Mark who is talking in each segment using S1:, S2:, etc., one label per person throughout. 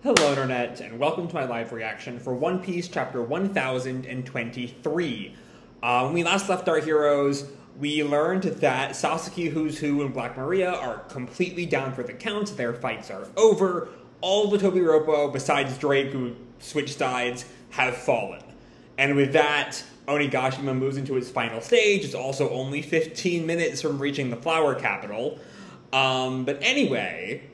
S1: Hello Internet, and welcome to my live reaction for One Piece chapter 1023. When we last left our heroes, we learned that Sasuke, Who's Who, and Black Maria are completely down for the count. Their fights are over. All the Tobiropo, besides Drake, who switched sides, have fallen. And with that, Onigashima moves into its final stage. It's also only 15 minutes from reaching the Flower Capital. But anyway,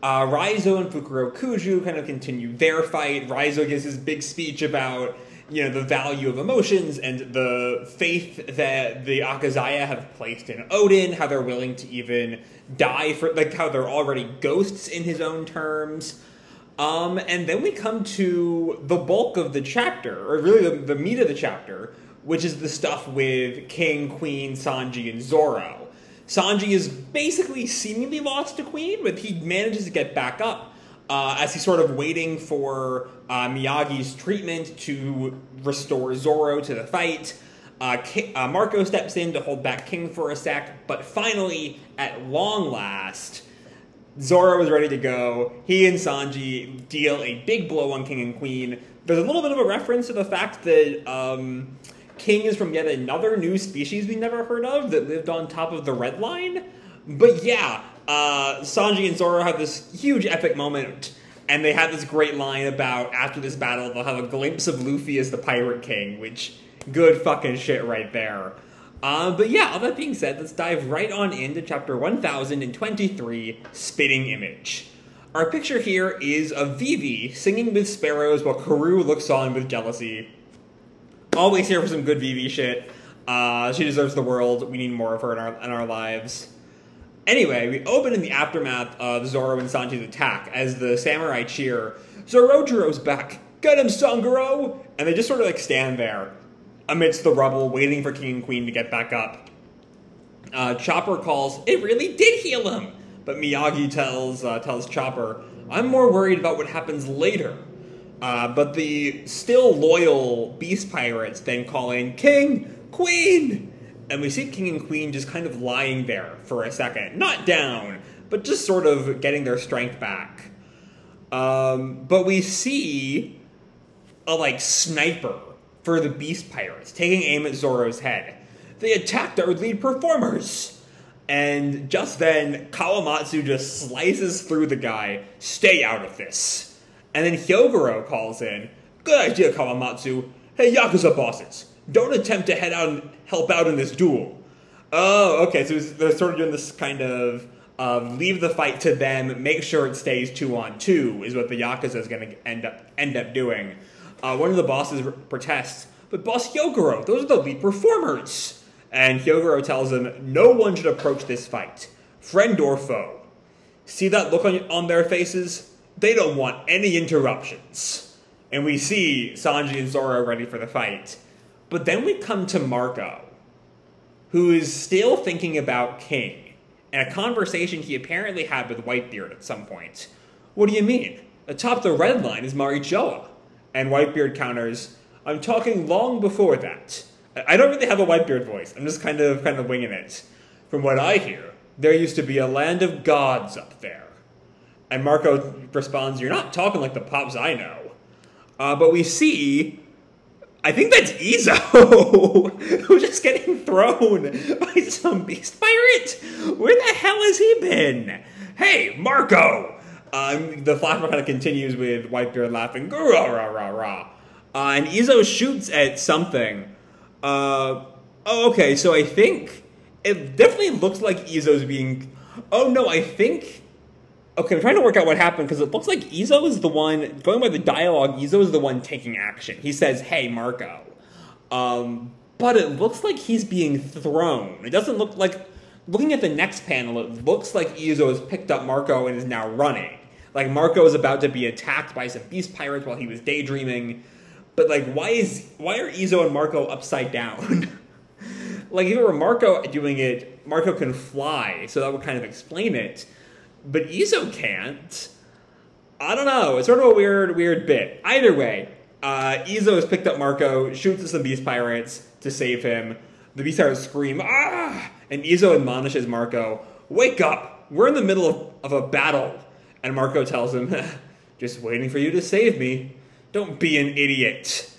S1: Raizo and Fukurokuju kind of continue their fight. Raizo gives his big speech about, the value of emotions and the faith that the Akazaya have placed in Odin, how they're willing to even die for, how they're already ghosts in his own terms. And then we come to the bulk of the chapter, or really the meat of the chapter, which is the stuff with King, Queen, Sanji, and Zoro. Sanji is basically seemingly lost to Queen, but he manages to get back up as he's sort of waiting for Miyagi's treatment to restore Zoro to the fight. Marco steps in to hold back King for a sec, but finally, at long last, Zoro is ready to go. He and Sanji deal a big blow on King and Queen. There's a little bit of a reference to the fact that King is from yet another new species we never heard of that lived on top of the Red Line. But yeah, Sanji and Zoro have this huge epic moment, and they have this great line about, after this battle, they'll have a glimpse of Luffy as the Pirate King, which, good fucking shit right there. But yeah, all that being said, let's dive right on into chapter 1023, Spitting Image. Our picture here is of Vivi singing with sparrows while Karoo looks on with jealousy. Always here for some good Vivi shit. She deserves the world. We need more of her in our lives. Anyway, we open in the aftermath of Zoro and Sanji's attack as the samurai cheer, "Zorojiro's back! Get him, Sangoro!" And they just sort of stand there amidst the rubble, waiting for King and Queen to get back up. Chopper calls, "It really did heal him!" But Miyagi tells Chopper, "I'm more worried about what happens later." But the still loyal Beast Pirates then call in, "King! Queen!" And we see King and Queen just kind of lying there for a second. Not down, but just sort of getting their strength back. But we see a, sniper for the Beast Pirates taking aim at Zoro's head. They attacked our lead performers! And just then, Kawamatsu just slices through the guy. "Stay out of this." And then Hyogoro calls in, "Good idea, Kawamatsu. Hey, Yakuza bosses, don't attempt to head out and help out in this duel." Oh, okay, so they're sort of doing this kind of leave the fight to them, make sure it stays 2-on-2, is what the Yakuza is going to end up doing. One of the bosses protests, "But Boss Hyogoro, those are the lead performers." And Hyogoro tells him, "No one should approach this fight, friend or foe. See that look on their faces? They don't want any interruptions." And we see Sanji and Zoro ready for the fight. But then we come to Marco, who is still thinking about King, and a conversation he apparently had with Whitebeard at some point. "What do you mean? Atop the Red Line is Marijoa." And Whitebeard counters, "I'm talking long before that." I don't really have a Whitebeard voice. I'm just kind of winging it. "From what I hear, there used to be a land of gods up there." And Marco responds, "You're not talking like the pops I know." But we see, I think that's Izo, who's just getting thrown by some beast pirate. Where the hell has he been? "Hey, Marco!" The flashback kind of continues with Whitebeard laughing, "Rah, rah, rah, rah." And Izo shoots at something. Okay, so I think it definitely looks like Izo's being... Oh, no, I think... Okay, I'm trying to work out what happened, because it looks like Izo is the one, going by the dialogue, Izo is the one taking action. He says, "Hey, Marco." But it looks like he's being thrown. It doesn't look like, looking at the next panel, it looks like Izo has picked up Marco and is now running. Like, Marco is about to be attacked by some beast pirates while he was daydreaming. But, why are Izo and Marco upside down? If it were Marco doing it, Marco can fly, so that would kind of explain it. But Izo can't. I don't know. It's sort of a weird bit. Either way, Izo has picked up Marco, shoots at some beast pirates to save him. The beast pirates scream, "Ah!" And Izo admonishes Marco, "Wake up! We're in the middle of a battle." And Marco tells him, Just waiting for you to save me. Don't be an idiot.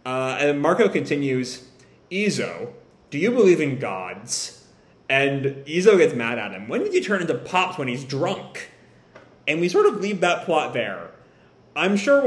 S1: And Marco continues, Izo, do you believe in gods? And Izo gets mad at him. When did you turn into Pops when he's drunk? And we sort of leave that plot there. I'm sure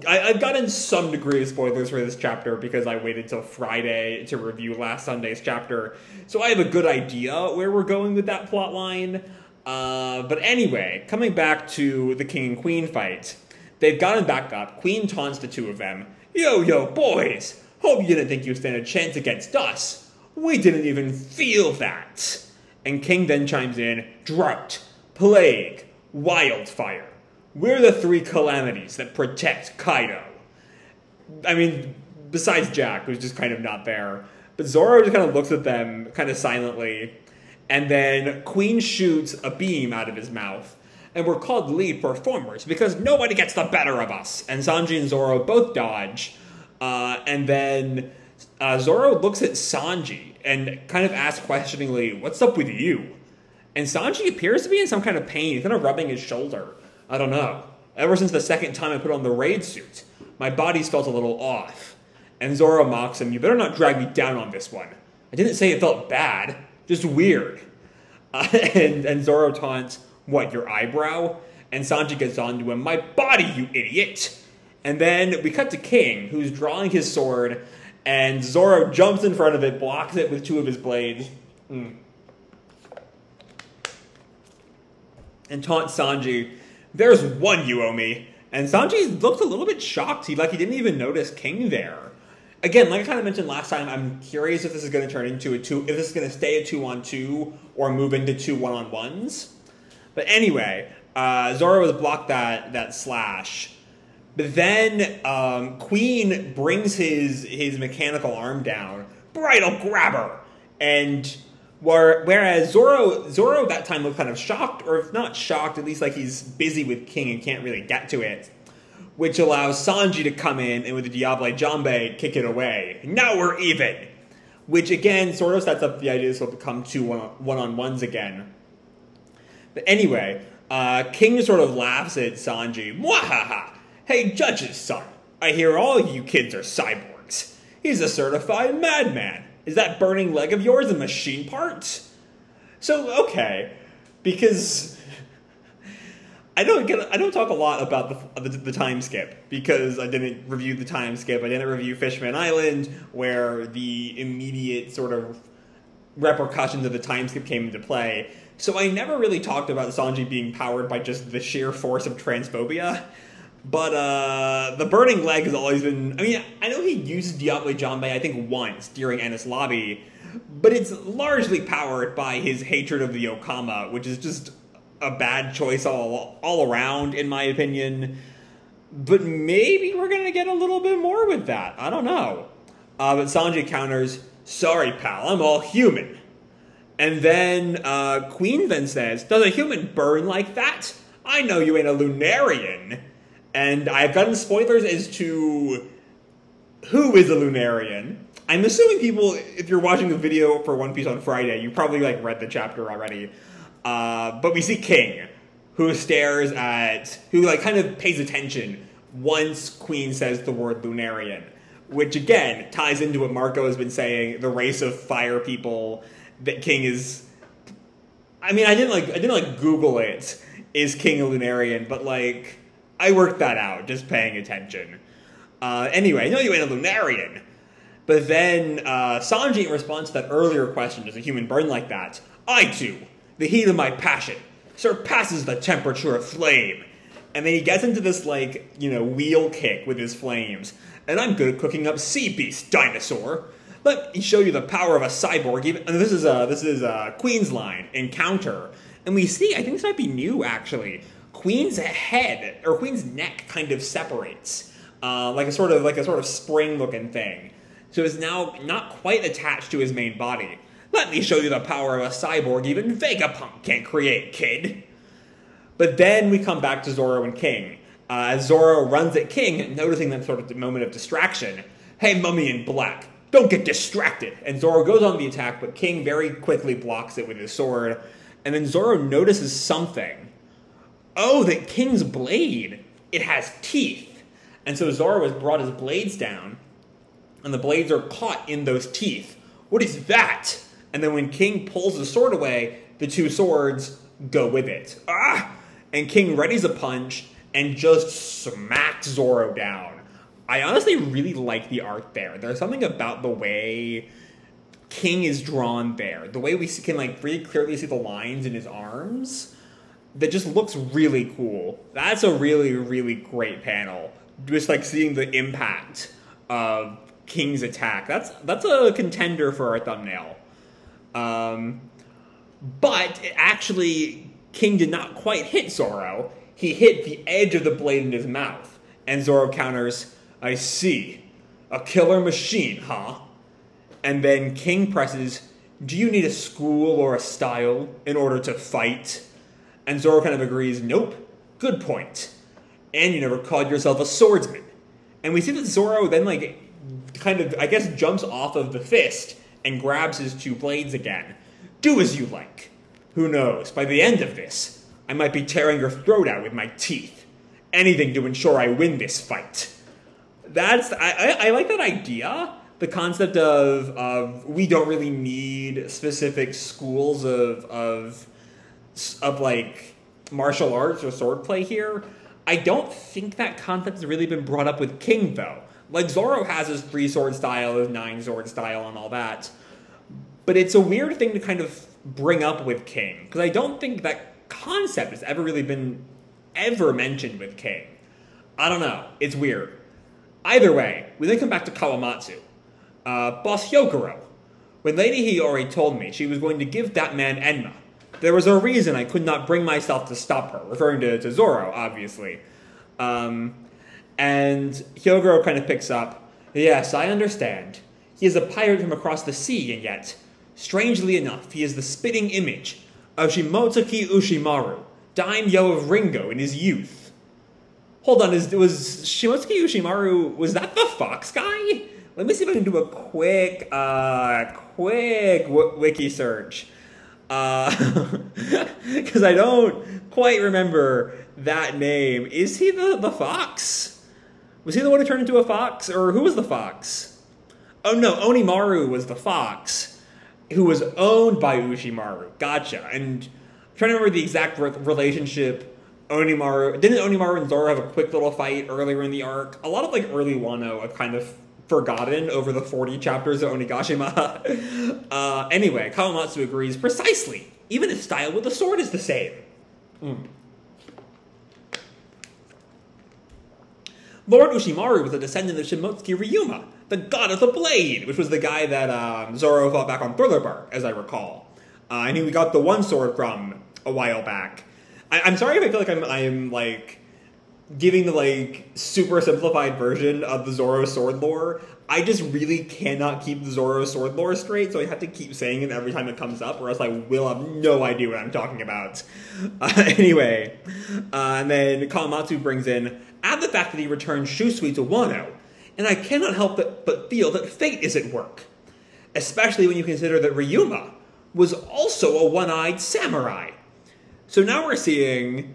S1: I've gotten some degree of spoilers for this chapter because I waited till Friday to review last Sunday's chapter. So I have a good idea where we're going with that plot line. But anyway, coming back to the king and queen fight. They've gotten back up. Queen taunts the two of them. Yo, boys! Hope you didn't think you stand a chance against us. We didn't even feel that. And King then chimes in, drought, plague, wildfire. We're the three calamities that protect Kaido. I mean, besides Jack, who's just kind of not there. But Zoro just kind of looks at them kind of silently. And then Queen shoots a beam out of his mouth. And we're called lead performers because nobody gets the better of us. And Sanji and Zoro both dodge. And then Zoro looks at Sanji and kind of asks questioningly, what's up with you? And Sanji appears to be in some kind of pain. He's kind of rubbing his shoulder. I don't know. Ever since the second time I put on the raid suit, my body's felt a little off. And Zoro mocks him, you better not drag me down on this one. I didn't say it felt bad, just weird. And Zoro taunts, what, your eyebrow? And Sanji gets on to him, my body, you idiot! And then we cut to King, who's drawing his sword, and Zoro jumps in front of it, blocks it with two of his blades, and taunts Sanji, there's one you owe me. And Sanji looks a little bit shocked. He didn't even notice King there. Again, like I kind of mentioned last time, I'm curious if this is going to turn into if this is going to stay a 2-on-2 or move into 2 1-on-1s. But anyway, Zoro has blocked that slash. But then Queen brings his mechanical arm down. Bridal grabber! And whereas Zoro that time looked kind of shocked, or if not shocked, at least like he's busy with King and can't really get to it. Which allows Sanji to come in and with the Diable Jambe kick it away. Now we're even! Which again sort of sets up the idea this will become 2 1-on-1s again. But anyway, King sort of laughs at Sanji. Mwahaha! Hey, Judge's son, I hear all you kids are cyborgs. He's a certified madman. Is that burning leg of yours a machine part? So, okay, because I don't talk a lot about the time skip because I didn't review the time skip. I didn't review Fishman Island, where the immediate sort of repercussions of the time skip came into play. So I never really talked about Sanji being powered by just the sheer force of transphobia. But the burning leg has always been... I mean, I know he uses Diable Jambe, I think, once during Enies Lobby, but it's largely powered by his hatred of the Okama, which is just a bad choice all around, in my opinion. But maybe we're going to get a little bit more with that. I don't know. But Sanji counters, sorry, pal, I'm all human. And then Queen then says, does a human burn like that? I know you ain't a Lunarian. And I've gotten spoilers as to who is a Lunarian. I'm assuming people, if you're watching the video for One Piece on Friday, you probably read the chapter already. But we see King, who stares at, who kind of pays attention once Queen says the word Lunarian, which again ties into what Marco has been saying, the race of fire people that King is. I mean, I didn't Google it. Is King a Lunarian? But I worked that out, just paying attention. Anyway, no, you ain't a Lunarian. But then Sanji, in response to that earlier question, does a human burn like that? I do. The heat of my passion surpasses the temperature of flame. And then he gets into this, wheel kick with his flames. And I'm good at cooking up sea beasts, dinosaur. Let me show you the power of a cyborg. And this is Queen's line, Encounter. And we see, I think this might be new, actually. Queen's head, or Queen's neck, kind of separates, like a sort of spring-looking thing. So it's now not quite attached to his main body. Let me show you the power of a cyborg even Vegapunk can't create, kid. But then we come back to Zoro and King. As Zoro runs at King, noticing that sort of moment of distraction. Hey, Mummy in Black, don't get distracted. And Zoro goes on the attack, but King very quickly blocks it with his sword. And then Zoro notices something. Oh, that King's blade it has teeth. And so Zoro has brought his blades down, and the blades are caught in those teeth. What is that? And then when King pulls the sword away, the two swords go with it. Ah! And King readies a punch and just smacks Zoro down. I honestly really like the art there. There's something about the way King is drawn there. The way we can like really clearly see the lines in his arms that just looks really cool. That's a really, really great panel. Just like seeing the impact of King's attack. That's a contender for our thumbnail. But actually, King did not quite hit Zoro. He hit the edge of the blade in his mouth. And Zoro counters, I see. A killer machine, huh? And then King presses, do you need a school or a style in order to fight? And Zoro kind of agrees, nope, good point. And you never called yourself a swordsman. And we see that Zoro then, like, kind of, I guess, jumps off of the fist and grabs his two blades again. Do as you like. Who knows, by the end of this, I might be tearing your throat out with my teeth. Anything to ensure I win this fight. I like that idea. The concept of we don't really need specific schools of like martial arts or swordplay here. I don't think that concept has really been brought up with King though. Like Zoro has his 3-sword style, his 9-sword style, and all that. But it's a weird thing to kind of bring up with King because I don't think that concept has ever really been mentioned with King. I don't know. It's weird. Either way, we then come back to Kawamatsu. Boss Hyogoro. When Lady Hiyori told me she was going to give that man Enma, there was a reason I could not bring myself to stop her, referring to Zoro, obviously. And Hyogoro kind of picks up, yes, I understand. He is a pirate from across the sea, and yet, strangely enough, he is the spitting image of Shimotsuki Ushimaru, daimyo of Ringo in his youth. Hold on, was Shimotsuki Ushimaru, was that the fox guy? Let me see if I can do a quick wiki search. Because I don't quite remember that name. Is he the fox? Was he the one who turned into a fox? Or who was the fox? Oh no, Onimaru was the fox, who was owned by Ushimaru. Gotcha. And I'm trying to remember the exact relationship. Didn't Onimaru and Zoro have a quick little fight earlier in the arc? A lot of like early Wano I've kind of forgotten over the 40 chapters of Onigashima. Anyway, Kawamatsu agrees precisely. Even his style with the sword is the same. Lord Ushimaru was a descendant of Shimotsuki Ryuma, the god of the blade, which was the guy that Zoro fought back on Thriller Bark, as I recall. And he got the one sword from a while back. I'm sorry if I feel like I'm like giving the like super simplified version of the Zoro sword lore. I just really cannot keep the Zoro sword lore straight, so I have to keep saying it every time it comes up, or else I will have no idea what I'm talking about. Anyway, and then Kawamatsu brings in, add the fact that he returned Shusui to Wano, and I cannot help but feel that fate is at work. Especially when you consider that Ryuma was also a one-eyed samurai. So now we're seeing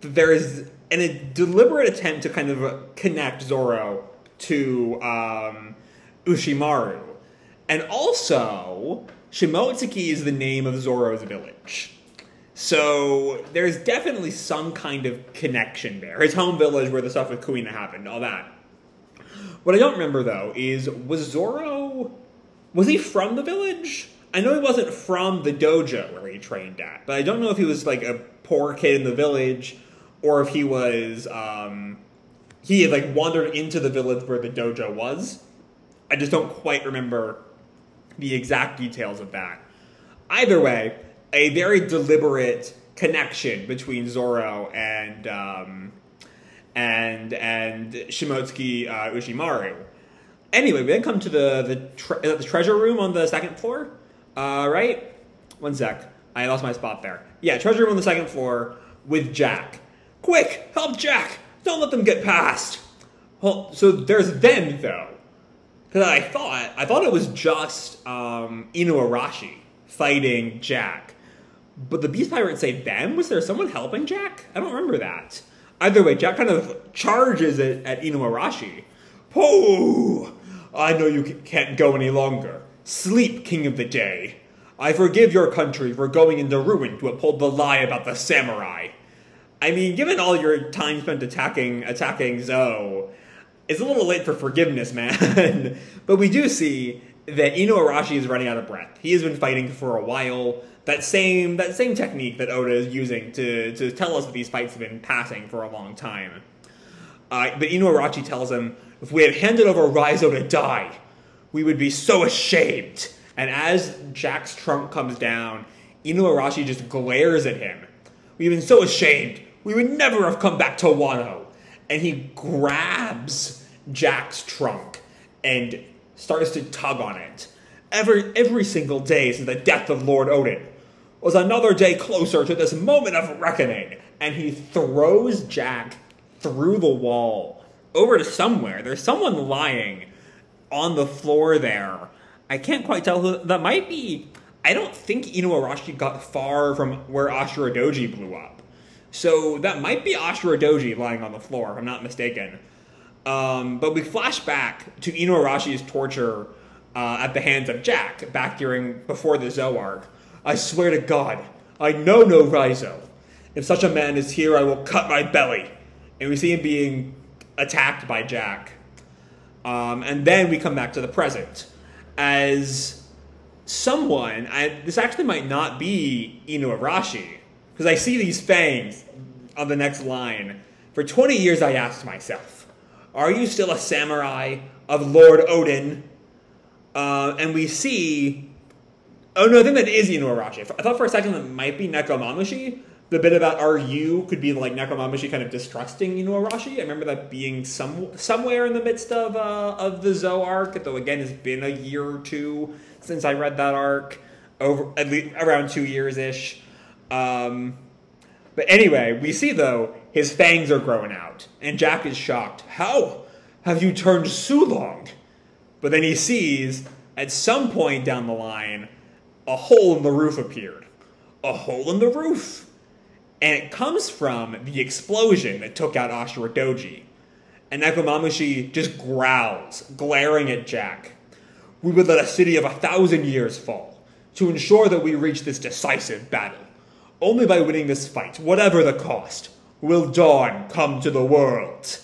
S1: that there is a deliberate attempt to kind of connect Zoro to Ushimaru. And also, Shimotsuki is the name of Zoro's village. So there's definitely some kind of connection there. His home village where the stuff with Kuina happened, all that. What I don't remember, though, is was he from the village? I know he wasn't from the dojo where he trained at, but I don't know if he was like a poor kid in the village or if he was, he had like wandered into the village where the dojo was. I just don't quite remember the exact details of that. Either way, a very deliberate connection between Zoro and Shimotsuki Ushimaru. Anyway, we then come to the treasure room on the second floor, right? One sec. I lost my spot there. Yeah, treasure room on the second floor with Jack. Quick, help Jack! Don't let them get past! Well, so there's them, though. Because I thought it was just Inuarashi fighting Jack. But the Beast Pirates say them? Was there someone helping Jack? I don't remember that. Either way, Jack kind of charges it at Inuarashi. "Pooh! I know you can't go any longer. Sleep, King of the Day. I forgive your country for going into ruin to uphold the lie about the samurai." I mean, given all your time spent attacking Zo, it's a little late for forgiveness, man. But we do see that Inuarashi is running out of breath. He has been fighting for a while. That same technique that Oda is using to tell us that these fights have been passing for a long time. But Inuarashi tells him, "If we had handed over Raizo to die, we would be so ashamed." And as Jack's trunk comes down, Inuarashi just glares at him. "We've been so ashamed. We would never have come back to Wano." And he grabs Jack's trunk and starts to tug on it. Every single day since the death of Lord Odin was another day closer to this moment of reckoning. And he throws Jack through the wall over to somewhere. There's someone lying on the floor there. I can't quite tell who that might be. I don't think Inuarashi got far from where Ashura Doji blew up. So that might be Ashura Doji lying on the floor, if I'm not mistaken. But we flash back to Inuarashi's torture at the hands of Jack, before the Zo arc. "I swear to God, I know no Raizo. If such a man is here, I will cut my belly." And we see him being attacked by Jack. And then we come back to the present. As someone, this actually might not be Inuarashi, because I see these fangs on the next line. "For 20 years I asked myself, are you still a samurai of Lord Odin?" And we see... Oh no, I think that is Inuarashi. I thought for a second that might be Nekomamushi. The bit about "are you" could be like Nekomamushi kind of distrusting Inuarashi. I remember that being somewhere in the midst of the Zo arc, though again it's been a year or two since I read that arc. At least around 2 years-ish. But anyway, we see, though, his fangs are growing out, and Jack is shocked. "How have you turned Sulong?" But then he sees, at some point down the line, a hole in the roof appeared. A hole in the roof! And it comes from the explosion that took out Ashura Doji. And Nekomamushi just growls, glaring at Jack. "We would let a city of 1,000 years fall, to ensure that we reach this decisive battle. Only by winning this fight, whatever the cost, will dawn come to the world."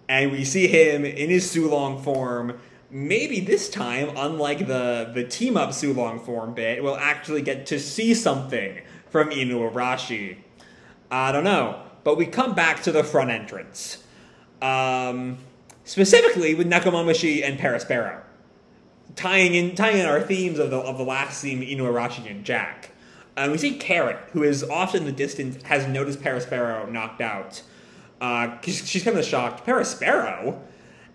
S1: And we see him in his Sulong form. Maybe this time, unlike the team-up Sulong form bit, we'll actually get to see something from Inuarashi. I don't know. But we come back to the front entrance. Specifically with Nekomamushi and Perospero. Tying in our themes of the last scene, Inuarashi and Jack. We see Carrot, who is off in the distance, has noticed Perospero knocked out. She's kind of shocked. "Perospero?"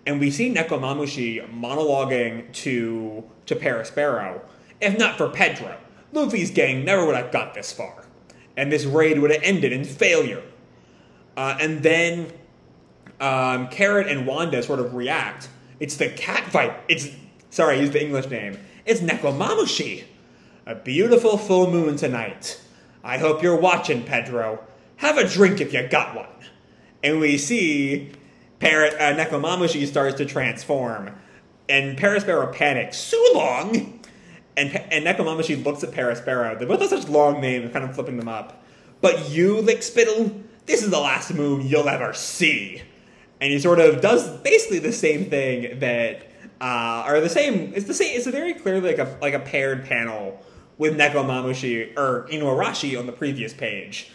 S1: And we see Nekomamushi monologuing to Perospero. "If not for Pedro, Luffy's gang never would have got this far. And this raid would have ended in failure." And then Carrot and Wanda sort of react. "It's the cat fight. Sorry, I used the English name. It's Nekomamushi. A beautiful full moon tonight. I hope you're watching, Pedro. Have a drink if you got one." And we see Nekomamushi starts to transform. And Perospero panics. "Sulong?" And Nekomamushi looks at Perospero. They both have such long names, kind of flipping them up. "But you, Lickspittle, this is the last moon you'll ever see." And he sort of does basically the same thing that, it's a very clearly like a paired panel with Nekomamushi, or Inuarashi on the previous page.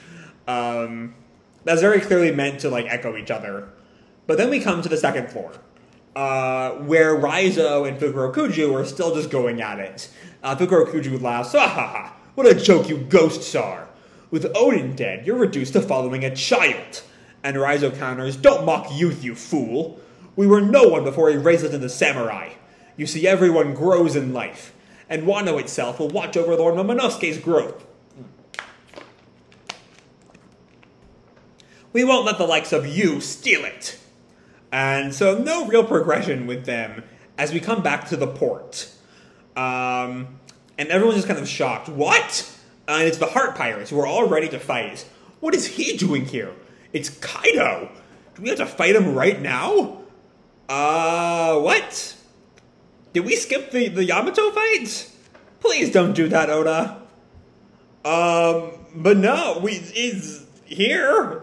S1: That's very clearly meant to like echo each other. But then we come to the second floor, where Raizo and Fukurokuju are still just going at it. Fukurokuju laughs, "Ha ha ha, what a joke you ghosts are. With Odin dead, you're reduced to following a child." And Raizo counters, "Don't mock youth, you fool. We were no one before he raised us into samurai. You see, everyone grows in life, and Wano itself will watch over Lord Momonosuke's growth. We won't let the likes of you steal it." And so no real progression with them as we come back to the port. And everyone's just kind of shocked. "What?" And it's the Heart Pirates who are all ready to fight. "What is he doing here? It's Kaido! Do we have to fight him right now? What? Did we skip the Yamato fight? Please don't do that, Oda. But no, is here?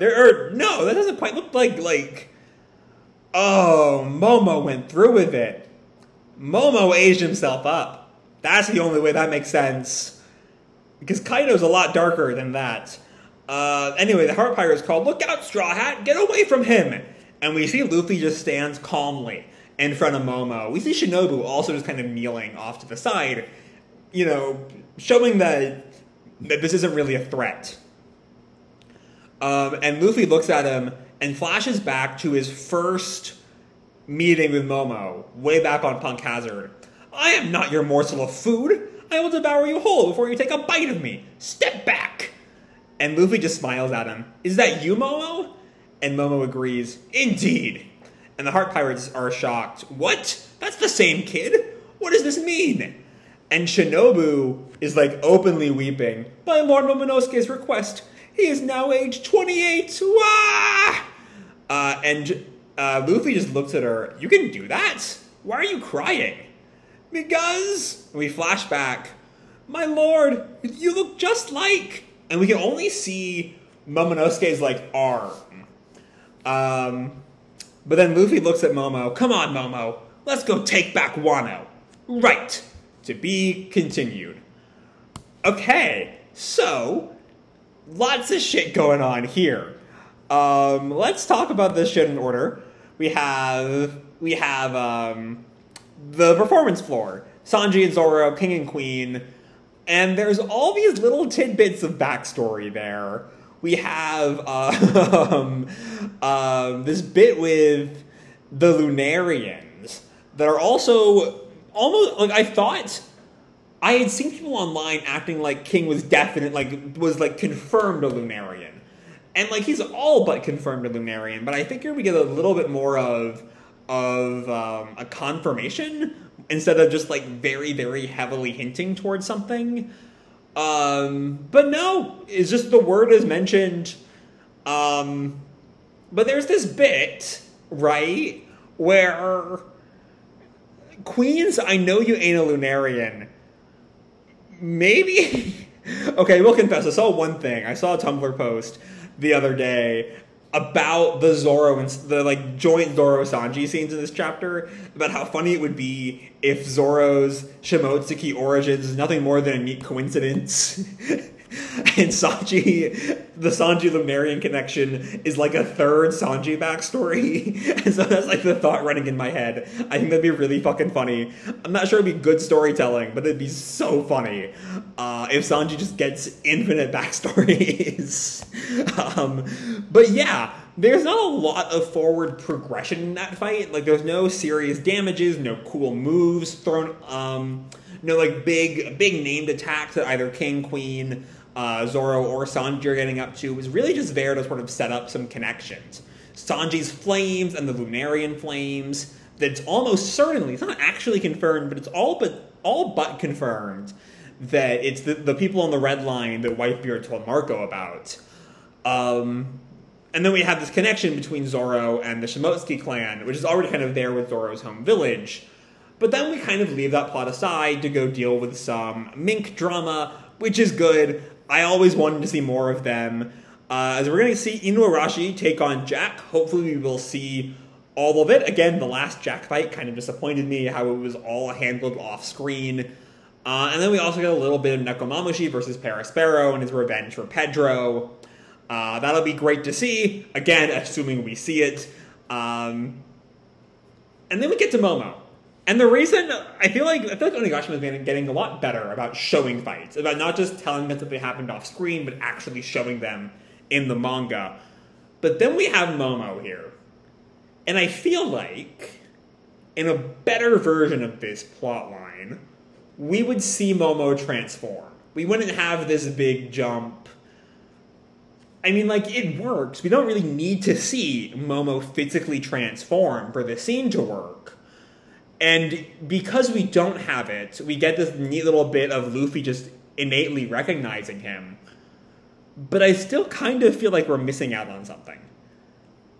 S1: No, that doesn't quite look like... Oh, Momo went through with it. Momo aged himself up. That's the only way that makes sense. Because Kaido's a lot darker than that. Anyway, the Heart Pirate's called, "Look out, Straw Hat! Get away from him!" And we see Luffy just stands calmly in front of Momo. We see Shinobu also just kind of kneeling off to the side, you know, showing that this isn't really a threat. And Luffy looks at him and flashes back to his first meeting with Momo, way back on Punk Hazard. "I am not your morsel of food. I will devour you whole before you take a bite of me. Step back!" And Luffy just smiles at him. "Is that you, Momo?" And Momo agrees, "Indeed." And the Heart Pirates are shocked. "What? That's the same kid? What does this mean?" And Shinobu is like openly weeping. "By Lord Momonosuke's request, he is now age 28. Wah!" And Luffy just looks at her. "You can do that? Why are you crying?" "Because..." We flash back. "My lord, you look just like..." And we can only see Momonosuke's like arm. But then Luffy looks at Momo. "Come on, Momo. Let's go take back Wano." "Right. To be continued." Okay, so lots of shit going on here. Let's talk about this shit in order. We have the performance floor. Sanji and Zoro, King and Queen. And there's all these little tidbits of backstory there. We have this bit with the Lunarians that are also almost like I thought. I had seen people online acting like King was definite, was confirmed a Lunarian, and like he's all but confirmed a Lunarian. But I think here we get a little bit more of a confirmation instead of just like very, very heavily hinting towards something. But no, it's just the word is mentioned. But there's this bit, right, where Queen's, "I know you ain't a Lunarian." Maybe? Okay, we'll confess, I saw one thing. I saw a Tumblr post the other day about the Zoro and the like joint Zoro Sanji scenes in this chapter, about how funny it would be if Zoro's Shimotsuki origins is nothing more than a neat coincidence. And Sanji, the Sanji Lunarian connection is like a third Sanji backstory. And so that's like the thought running in my head. I think that'd be really fucking funny. I'm not sure it'd be good storytelling, but it'd be so funny if Sanji just gets infinite backstories. But yeah, there's not a lot of forward progression in that fight. Like, there's no serious damages, no cool moves thrown, no like big named attacks that either King, Queen, Zoro, or Sanji are getting up to. It was really just there to sort of set up some connections. Sanji's flames and the Lunarian flames, that's almost certainly, it's not actually confirmed, but it's all but confirmed that it's the people on the red line that Whitebeard told Marco about. And then we have this connection between Zoro and the Shimotsuki clan, which is already kind of there with Zoro's home village. But then we kind of leave that plot aside to go deal with some mink drama, which is good. I always wanted to see more of them. As we're going to see Inuarashi take on Jack. Hopefully we will see all of it. Again, the last Jack fight kind of disappointed me, how it was all handled off-screen. And then we also get a little bit of Nekomamushi versus Paraspero and his revenge for Pedro. That'll be great to see, again, assuming we see it. And then we get to Momo. And the reason, I feel like Onigashima has been getting a lot better about showing fights, about not just telling us that they happened off screen, but actually showing them in the manga. But then we have Momo here. And I feel like, in a better version of this plotline, we would see Momo transform. We wouldn't have this big jump. I mean, like, it works. We don't really need to see Momo physically transform for the scene to work. And because we don't have it, we get this neat little bit of Luffy just innately recognizing him. But I still kind of feel like we're missing out on something.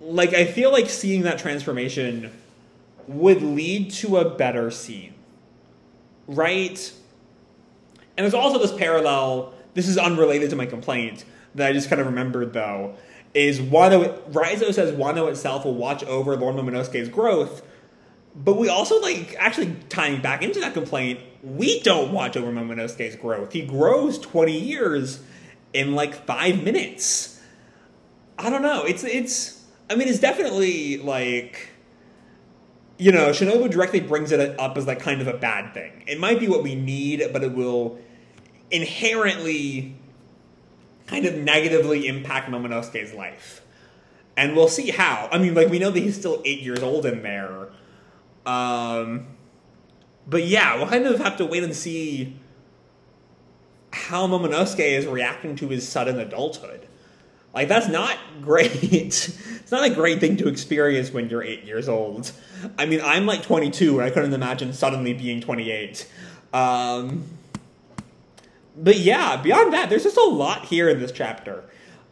S1: like, I feel like seeing that transformation would lead to a better scene. Right? And there's also this parallel, this is unrelated to my complaint, that I just kind of remembered, though, is Raizo says Wano itself will watch over Lord Momonosuke's growth, but we also, like, actually tying back into that complaint, we don't watch over Momonosuke's growth. He grows 20 years in, like, 5 minutes. I don't know, it's definitely, like, you know, Shinobu directly brings it up as, like, kind of a bad thing. It might be what we need, but it will inherently kind of negatively impact Momonosuke's life. And we'll see how. I mean, like, we know that he's still 8 years old in there. But yeah, we'll kind of have to wait and see how Momonosuke is reacting to his sudden adulthood. Like, that's not great. It's not a great thing to experience when you're 8 years old. I mean, I'm like 22, and I couldn't imagine suddenly being 28. But yeah, beyond that, there's just a lot here in this chapter.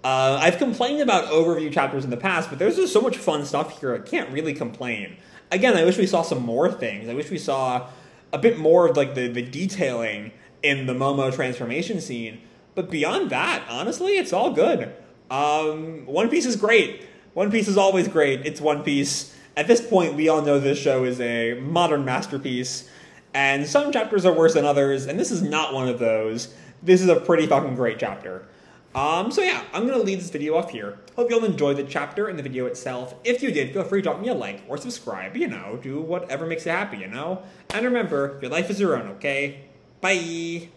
S1: I've complained about overview chapters in the past, but there's just so much fun stuff here, I can't really complain. Again, I wish we saw some more things. I wish we saw a bit more of, like, the detailing in the Momo transformation scene. But beyond that, honestly, it's all good. One Piece is great. One Piece is always great. It's One Piece. At this point, we all know this show is a modern masterpiece. And some chapters are worse than others, and this is not one of those. This is a pretty fucking great chapter. So yeah, I'm going to leave this video off here. Hope you all enjoyed the chapter and the video itself. If you did, feel free to drop me a like or subscribe, you know, do whatever makes you happy, you know? And remember, your life is your own, okay? Bye!